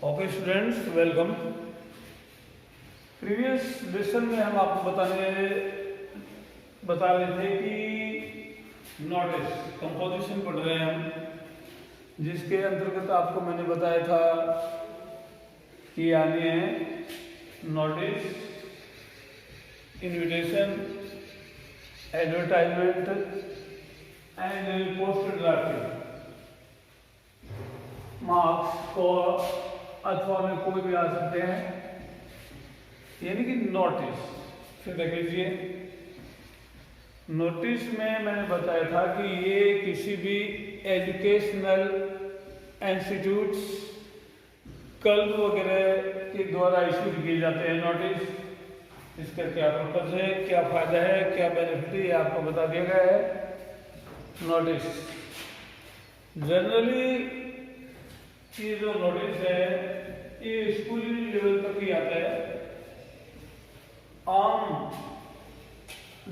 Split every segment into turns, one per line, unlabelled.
Okay students, welcome. Previous lesson में हम आपको बता रहे थे कि नोटिस कंपोजिशन पढ़ रहे हैं हम, जिसके अंतर्गत आपको मैंने बताया था कि आने हैं notice, invitation, advertisement and poster drafting. Marks को अथवा में कोई भी आ सकते हैं, यानी कि नोटिस। फिर देख लीजिए, नोटिस में मैंने बताया था कि ये किसी भी एजुकेशनल इंस्टीट्यूट्स, क्लब वगैरह के द्वारा इशू किए जाते हैं नोटिस। इसका क्या पर्पज है, क्या फायदा है, क्या बेनिफिट है, ये आपको बता दिया गया है। नोटिस जनरली ये जो नोटिस है ये स्कूली लेवल तक ही आता है। आम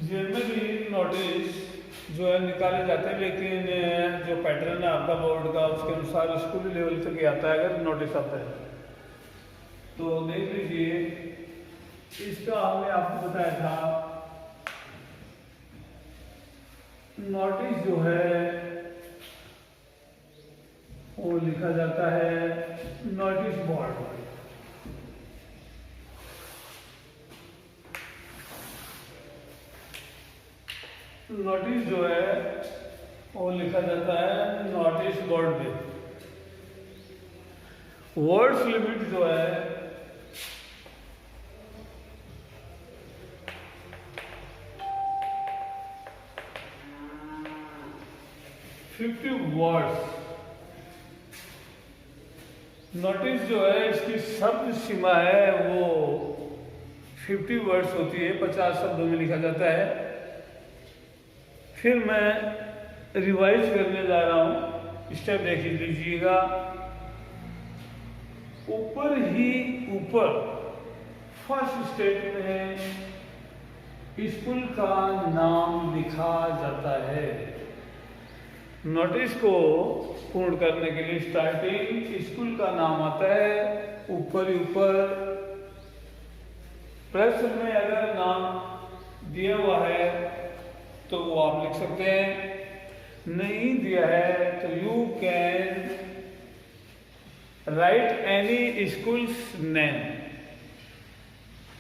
जनरली नोटिस जो है निकाले जाते हैं, लेकिन जो पैटर्न है आपका बोर्ड का उसके अनुसार स्कूली लेवल तक ही आता है अगर नोटिस आता है तो। देख लीजिए, इसका हमने आपको बताया था, नोटिस जो है वो लिखा जाता है नोटिस बोर्ड। नोटिस जो है वो लिखा जाता है नोटिस बोर्ड पे। वर्ड्स लिमिट जो है $50 वर्ड्स। नोटिस जो है इसकी शब्द सीमा है वो 50 वर्ड्स होती है, 50 शब्दों में लिखा जाता है। फिर मैं रिवाइज करने जा रहा हूँ, स्टेप देख लीजिएगा। ऊपर ही ऊपर फर्स्ट स्टेप में स्कूल का नाम लिखा जाता है। नोटिस को पूर्ण करने के लिए स्टार्टिंग स्कूल का नाम आता है, ऊपर ही ऊपर। प्रश्न में अगर नाम दिया हुआ है तो वो आप लिख सकते हैं, नहीं दिया है तो you can write any schools name.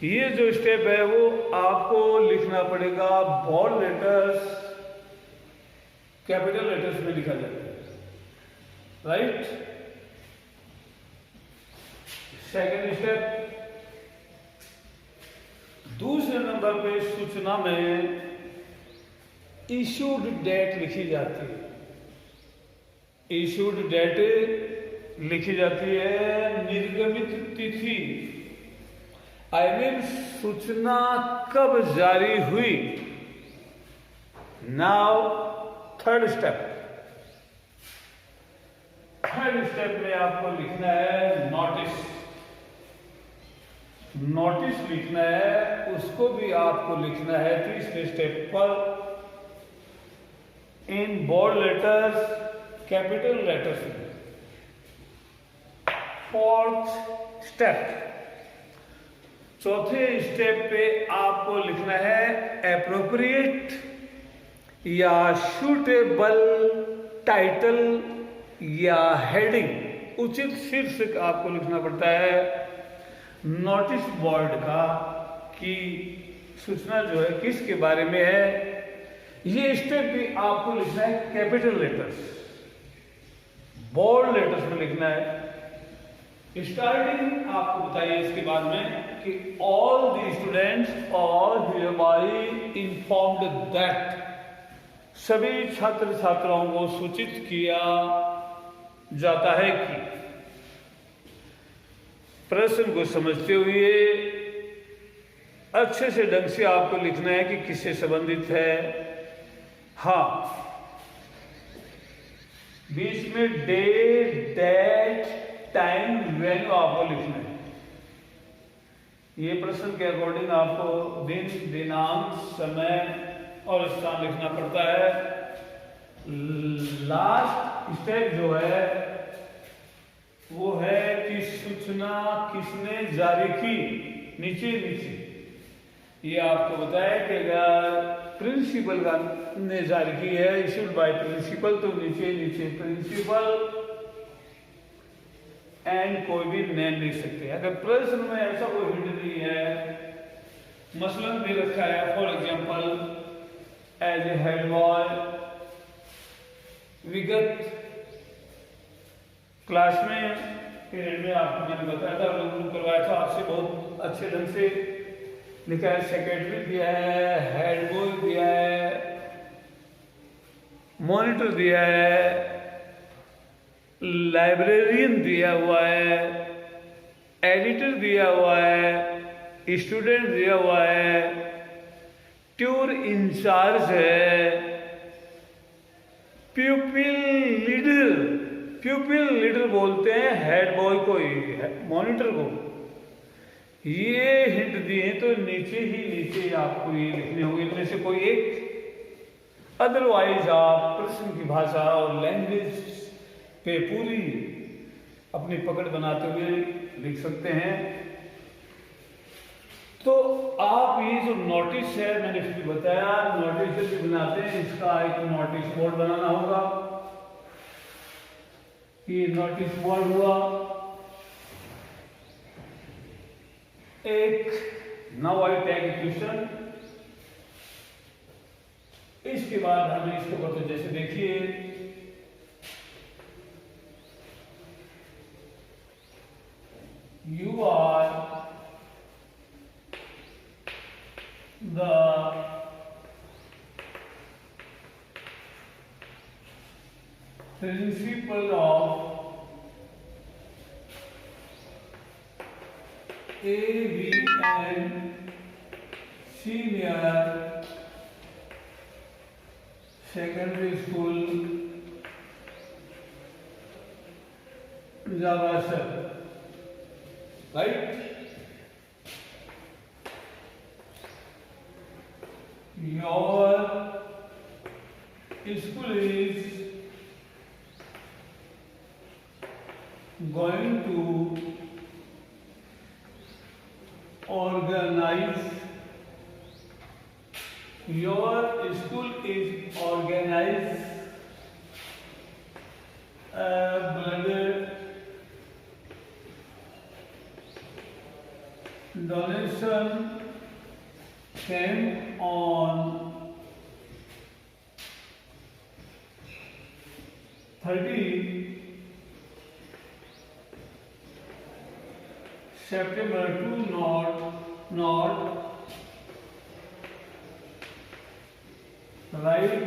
ये जो स्टेप है वो आपको लिखना पड़ेगा बोल्ड लेटर्स, कैपिटल लेटर्स में लिखा जाता है, राइट। सेकेंड स्टेप, दूसरे नंबर पे सूचना में इशूड डेट लिखी जाती है। इशूड डेट लिखी जाती है, निर्गमित तिथि, आई मीन सूचना कब जारी हुई। नाउ थर्ड स्टेप में आपको लिखना है नोटिस। नोटिस लिखना है, उसको भी आपको लिखना है तीसरे स्टेप पर in bold letters, capital letters में। फोर्थ स्टेप, चौथे स्टेप पे आपको लिखना है एप्रोप्रिएट या सूटेबल टाइटल या हेडिंग, उचित शीर्षक आपको लिखना पड़ता है नोटिस बोर्ड का, कि सूचना जो है किसके बारे में है। ये स्टेप भी आपको लिखना है कैपिटल लेटर्स, बोल्ड लेटर्स में लिखना है। स्टार्टिंग आपको बताइए इसके बाद में कि all the students are hereby informed that, सभी छात्र छात्राओं को सूचित किया जाता है कि। प्रश्न को समझते हुए अच्छे से ढंग से आपको लिखना है कि किससे संबंधित है। हाँ, बीच में डेट, डेट, टाइम, वैल्यू आपको लिखना है। ये प्रश्न के अकॉर्डिंग आपको दिन, दिनांक, समय और स्थान लिखना पड़ता है। लास्ट स्टेप जो है वो है कि सूचना किसने जारी की, नीचे नीचे ये आपको बताया कि अगर प्रिंसिपल का ने जारी की है, इशूड बाय प्रिंसिपल, तो नीचे नीचे प्रिंसिपल एंड कोई भी नेम लिख सकते हैं। अगर प्रश्न में ऐसा कोई हिंट नहीं है, मसलन दे रखा है for example as a head boy, विगत क्लास में पीरियड में आपको मैंने बताया था, लोगों करवाया था आपसे बहुत अच्छे ढंग से लिखा है। सेक्रेटरी दिया है, हेड बॉय दिया है, मॉनिटर दिया है, लाइब्रेरियन दिया हुआ है, एडिटर दिया हुआ है, स्टूडेंट दिया हुआ है, ट्यूर इंचार्ज है, प्यूपिल लीडर, प्यूपिल लीडर बोलते हैं हेड बॉय को, मॉनिटर को। ये हिंट दिए तो नीचे ही नीचे आपको ये लिखने होंगे, इनमें से कोई एक। अदरवाइज आप प्रश्न की भाषा और लैंग्वेज पे पूरी अपनी पकड़ बनाते हुए लिख सकते हैं। तो आप ये जो नोटिस है, मैंने फिर बताया नोटिस जब बनाते हैं इसका एक नोटिस बोर्ड बनाना होगा। ये नोटिस बोर्ड हुआ एक। Now I take question. इसके बाद हमें इसको करते, जैसे देखिए you are the principal of AVN Senior Secondary School, Javasar, right? Your school is going to organize, your school is organize a blood donation camp on 30 September to not write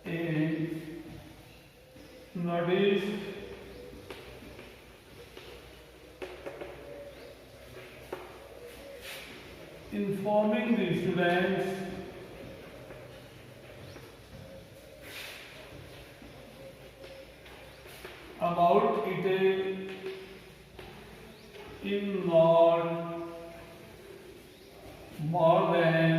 a notice informing the students about it in not more than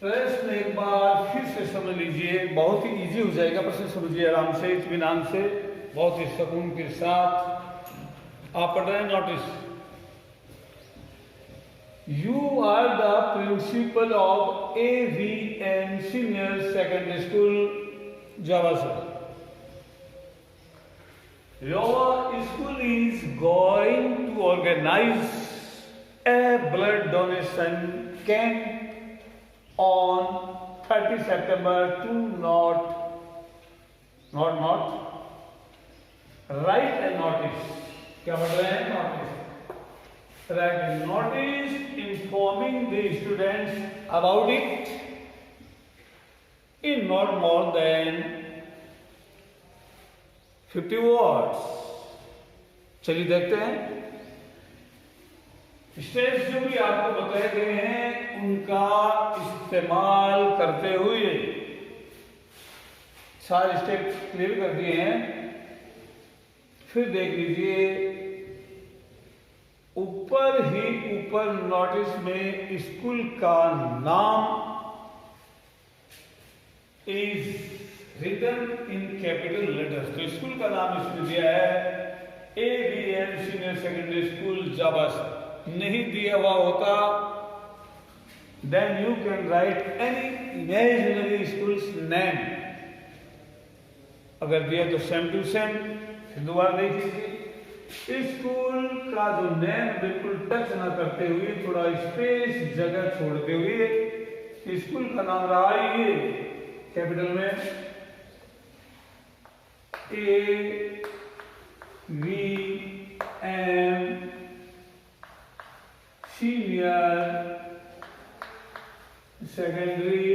प्रश्न एक बार फिर से समझ लीजिए, बहुत ही easy हो जाएगा। प्रश्न समझिए आराम से, इत्मीनान से, बहुत ही सुकून के साथ। आप पढ़ रहे हैं notice. You are the principal of AVN Senior Secondary School, Javasar. Your school is going to organize a blood donation camp on 30 September to write a notice. क्या पढ़ रहे हैं? Notice. Write a notice informing the students about it in not more than 50 words. चलिए देखते हैं। Steps जो भी आपको बताए गए हैं उनका इस्तेमाल करते हुए सारे स्टेप क्लियर कर दिए हैं। फिर देख लीजिए, ऊपर ही ऊपर नोटिस में स्कूल का नाम is written in capital letters. तो स्कूल का नाम इसमें दिया है ABM senior secondary school Jabas. नहीं दिया हुआ होता then you can write any imaginary school's name. अगर दिया तो सेम टू सेम। दोबारा देख लीजिए, स्कूल का जो नेम बिल्कुल टच ना करते हुए थोड़ा स्पेस जगह छोड़ते हुए स्कूल का नाम रहा ये कैपिटल में AVM senior secondary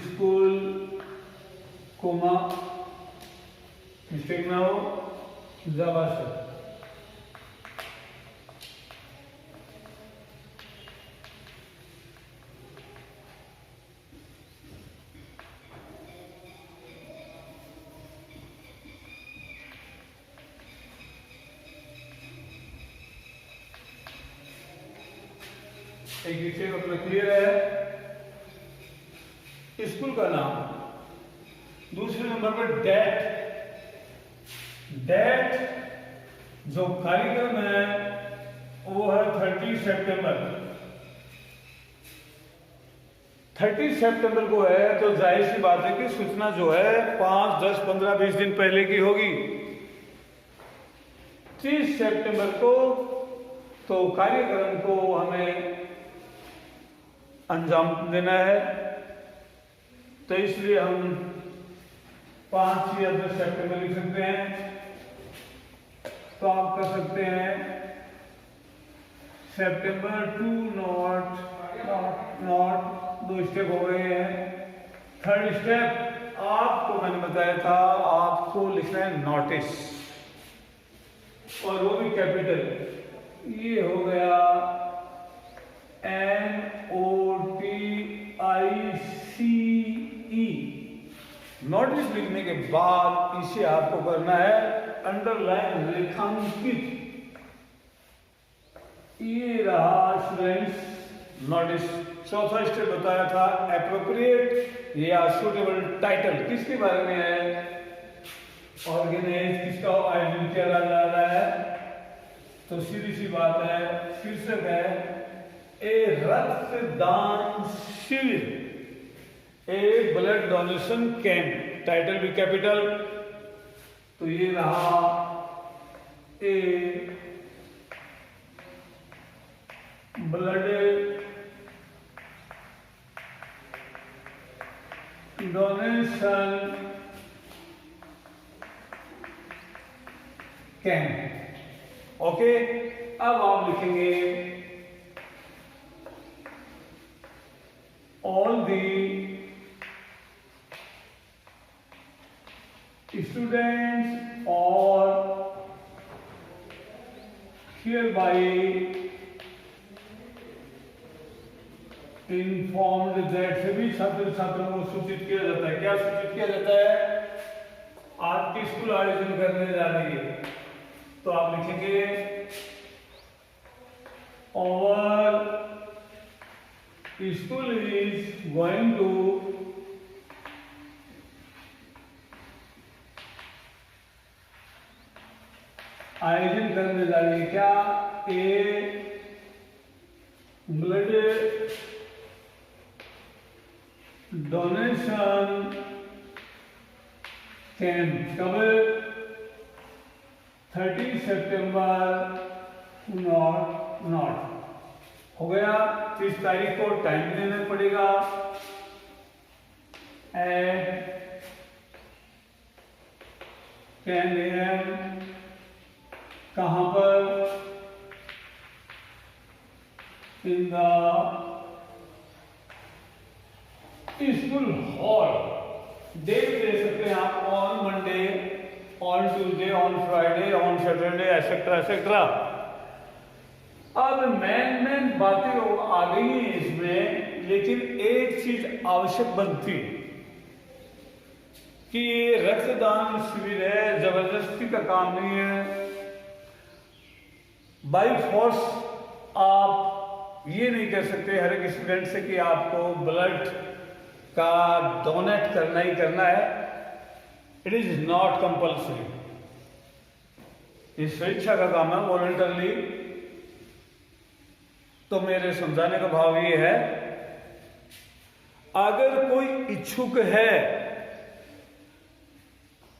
school comma mistake ना हो जाबास। एक विषय अपना क्लियर है स्कूल का नाम। दूसरे नंबर पर डेट जो कार्यक्रम है वो है 30 सितंबर। 30 सितंबर को है तो जाहिर सी बात है कि सूचना जो है 5, 10, 15, 20 दिन पहले की होगी। 30 सितंबर को तो कार्यक्रम को हमें अंजाम देना है, तो इसलिए हम 5 या 10 सितंबर लिख सकते हैं। तो आप कर सकते हैं सितंबर टू नॉट 2 स्टेप हो गए हैं। थर्ड स्टेप आपको मैंने बताया था आपको लिखना है नोटिस, और वो भी कैपिटल। ये हो गया NOTICE। नोटिस लिखने के बाद इसे आपको करना है अंडरलाइन रेखांकित। ये रहा स्टूडेंट्स नोटिस। चौथा स्टेप बताया था एप्रोप्रिएट या सूटेबल टाइटल। किसके बारे में है? ऑर्गेनाइज, किसका आयोजन किया जा रहा है। तो सीधी सी बात है, शीर्षक है ए रक्तदान शिविर, ए ब्लड डोनेशन कैंप। टाइटल भी कैपिटल। तो ये रहा ए ब्लड डोनेशन कैंप। ओके, अब आप लिखेंगे all the students are hereby informed that सभी छात्र छात्रों को सूचित किया जाता है। क्या सूचित किया जाता है? आज की स्कूल आयोजन करने जा रही है। तो आप लिखेंगे our school is going to आयोजन करने जा रही है क्या? ए ब्लड डोनेशन कैंप। कब? 30 सितंबर नॉट हो गया। 30 तारीख को टाइम देना पड़ेगा एट 10 AM। कहां पर? In the school hall. Date दे सकते हैं आप on Monday, on Tuesday, on Friday, on Saturday, etcetera etcetera. अब मेन बातें आ गई हैं इसमें, लेकिन एक चीज आवश्यक बनती कि ये रक्तदान शिविर है, जबरदस्ती का काम नहीं है। बाई फोर्स आप ये नहीं कह सकते हर एक स्टूडेंट से कि आपको ब्लड का डोनेट करना ही करना है। इट इज नॉट कंपल्सरी, ये स्वेच्छा का काम है, वॉलंटरली। तो मेरे समझाने का भाव ये है, अगर कोई इच्छुक है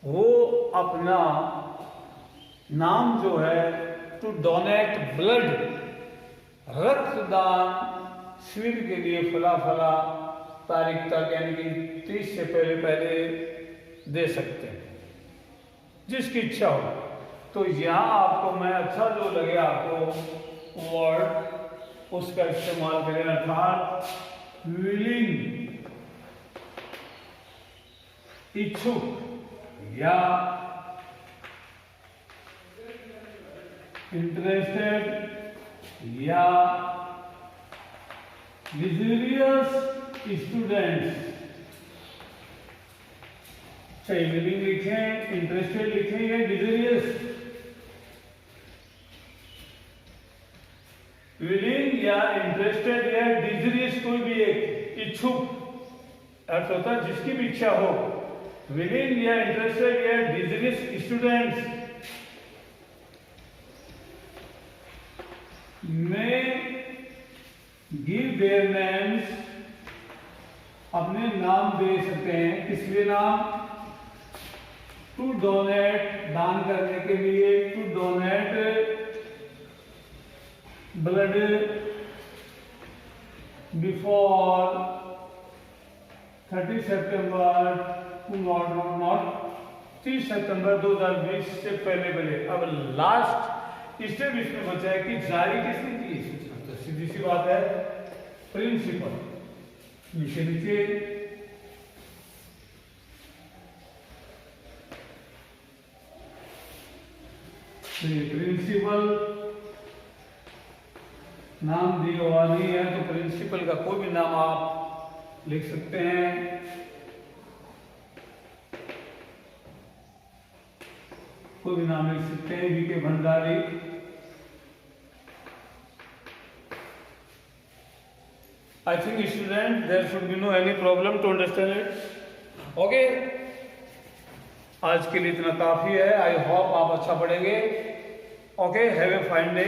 वो अपना नाम जो है टू डोनेट ब्लड, रक्तदान शिविर के लिए फला फला तारीख तक यानी कि 30 से पहले पहले दे सकते हैं, जिसकी इच्छा हो। तो यहां आपको मैं अच्छा जो लगे आपको वर्ड उसका इस्तेमाल करें, अर्थात विलिंग, इच्छुक या इंटरेस्टेड या डिजीरियस स्टूडेंट्स, चाहे विलिंग लिखें, इंटरेस्टेड लिखें या डिजीरियस। विलिंग या इंटरेस्टेड या डिजीरियस, कोई भी एक, इच्छुक अर्थ होता है जिसकी भी इच्छा हो। विलिंग या इंटरेस्टेड या डिजीरियस स्टूडेंट्स में गिव देयर नेम्स, अपने नाम दे सकते हैं, किस लिए नाम, टू डोनेट, दान करने के लिए, टू डोनेट ब्लड बिफोर 30 सितंबर, नॉट 30 सितंबर 2020 से पहले पहले। अब लास्ट स्टेप इसमें बचा है कि जारी किसने की सूचना, तो सीधी सी बात है प्रिंसिपल। नीचे नीचे प्रिंसिपल नाम दिया हुआ नहीं है तो प्रिंसिपल का कोई भी नाम आप लिख सकते हैं। कोई भी नाम लिख सकते हैं, VK Bhandari. I think student there should be no any problem to understand it. Okay, आज के लिए इतना काफी है। आई होप आप अच्छा पढ़ेंगे। Okay, have a fine day.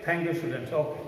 Thank you students. Okay.